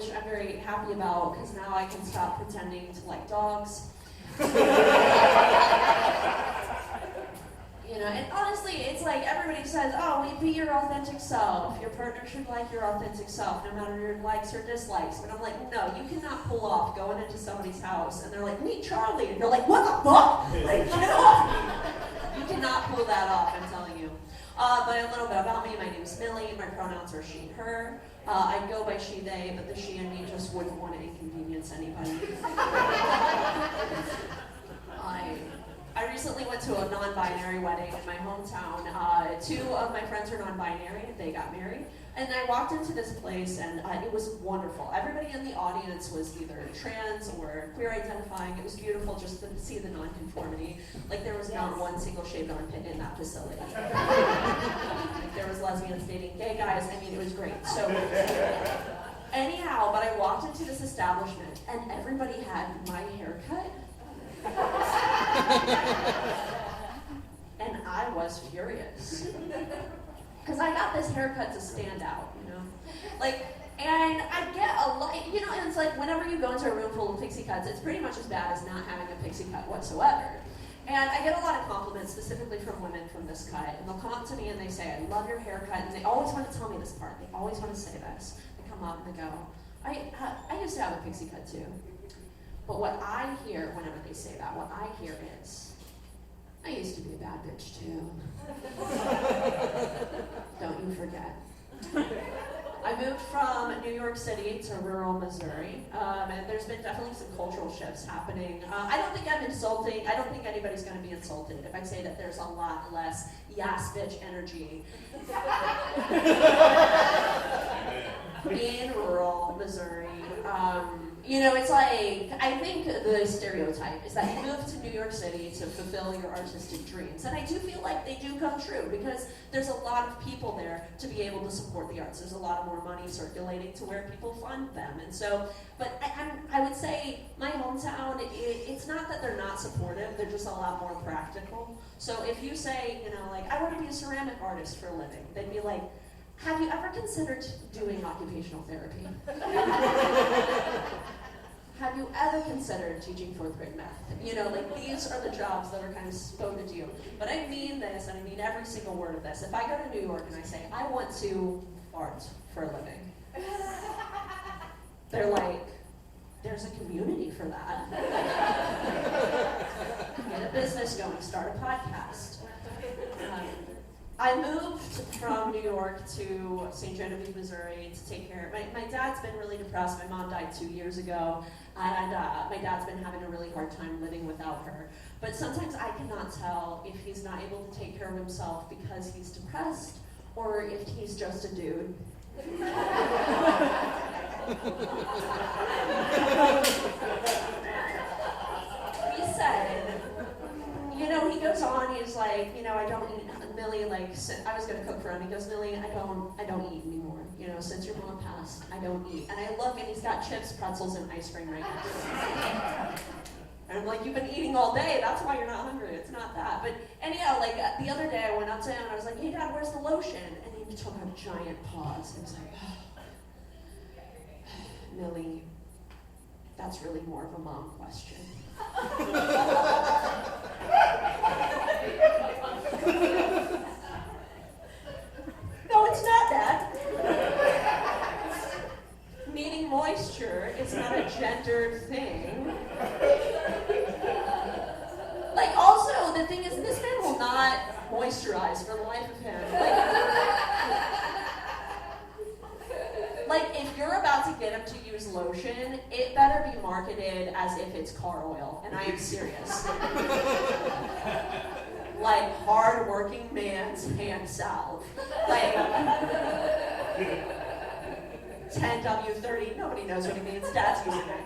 which I'm very happy about because now I can stop pretending to like dogs. And honestly, it's like everybody says, oh, be your authentic self. Your partner should like your authentic self, no matter your likes or dislikes. But I'm like, no, you cannot pull off going into somebody's house and they're like, meet Charlie. And you're like, what the fuck? Like, get off me. You cannot pull that off, I'm telling you. But a little bit about me. My name is Millie. My pronouns are she, her. I go by she, they, but the she and me just wouldn't want to inconvenience anybody. I recently went to a non-binary wedding in my hometown. Two of my friends are non-binary, they got married. And I walked into this place and it was wonderful. Everybody in the audience was either trans or queer identifying. It was beautiful just to see the non-conformity. Like there was not one single shaved armpit in that facility. Like, there was lesbians dating gay guys. I mean, it was great. So anyhow, but I walked into this establishment and everybody had my haircut. And I was furious. Because I got this haircut to stand out, Like, and I get a lot, and it's like whenever you go into a room full of pixie cuts, it's pretty much as bad as not having a pixie cut whatsoever. And I get a lot of compliments, specifically from women from this cut. And they'll come up to me and they say, I love your haircut. And they always want to tell me this part. They always want to say this. They come up and they go, I used to have a pixie cut too. But what I hear whenever they say that, what I hear is, I used to be a bad bitch too. Don't you forget. I moved from New York City to rural Missouri, and there's been definitely some cultural shifts happening. I don't think I'm insulting. I don't think anybody's going to be insulted if I say that there's a lot less yes bitch energy in rural Missouri. It's like, I think the stereotype is that you move to New York City to fulfill your artistic dreams. And I do feel like they do come true because there's a lot of people there to be able to support the arts. There's a lot more money circulating to where people fund them. And so, but I would say my hometown, it's not that they're not supportive, they're just a lot more practical. So if you say, I want to be a ceramic artist for a living, they'd be like, have you ever considered doing occupational therapy? Have you ever considered teaching 4th grade math? These are the jobs that are kind of spoken to you. But I mean this, and I mean every single word of this. If I go to New York and I say, I want to art for a living, they're like, there's a community for that. Get a business going, start a podcast. I moved from New York to St. Genevieve, Missouri to take care of, my dad's been really depressed. My mom died 2 years ago, and my dad's been having a really hard time living without her. But sometimes I cannot tell if he's not able to take care of himself because he's depressed or if he's just a dude. He said, he goes on, he's like, I don't eat, Millie, I was gonna cook for him, he goes, Millie, I don't eat anymore, since your mom passed, I don't eat. And I look and he's got chips, pretzels, and ice cream right now. And I'm like, you've been eating all day, that's why you're not hungry, it's not that. But anyhow, the other day I went up to him and I was like, hey Dad, where's the lotion? And he took a giant pause and was like, Millie, that's really more of a mom question. No, it's not that. Needing moisture is not a gendered thing. Also, the thing is, this man will not moisturize for the life of him. If you're about to get him to use lotion, it better be marketed as if it's car oil, and I am serious. Hard-working man's hand salve. 10W30, nobody knows what he means, Dad's using it.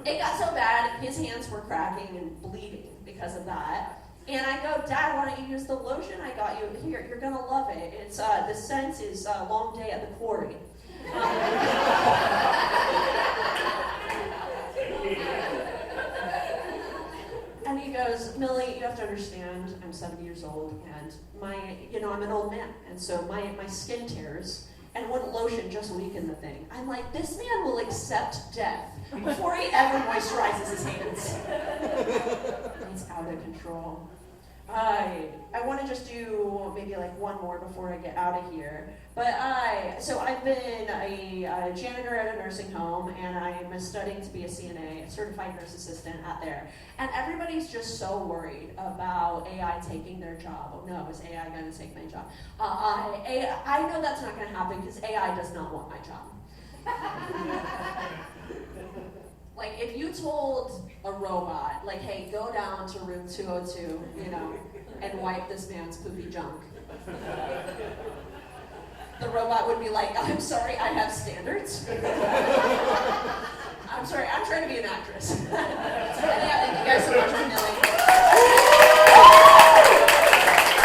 It got so bad, his hands were cracking and bleeding because of that. And I go, Dad, why don't you use the lotion I got you? Here, you're gonna love it. It's the scent is Long Day at the Quarry. And he goes, Millie, you have to I'm 70 years old, and I'm an old man, and so my skin tears, and wouldn't lotion, just weaken the thing. I'm like, this man will accept death before he ever moisturizes his hands. It's out of control. I want to just do maybe like one more before I get out of here. But I've been a janitor at a nursing home, and I'm studying to be a CNA, a certified nurse assistant at there. And everybody's just so worried about AI taking their job. Oh no, is AI going to take my job? I know that's not going to happen because AI does not want my job. Like, if you told a robot, like, hey, go down to room 202, and wipe this man's poopy junk, the robot would be like, I'm sorry, I have standards. I'm sorry, I'm trying to be an actress. Yeah, thank you guys so much for knowing.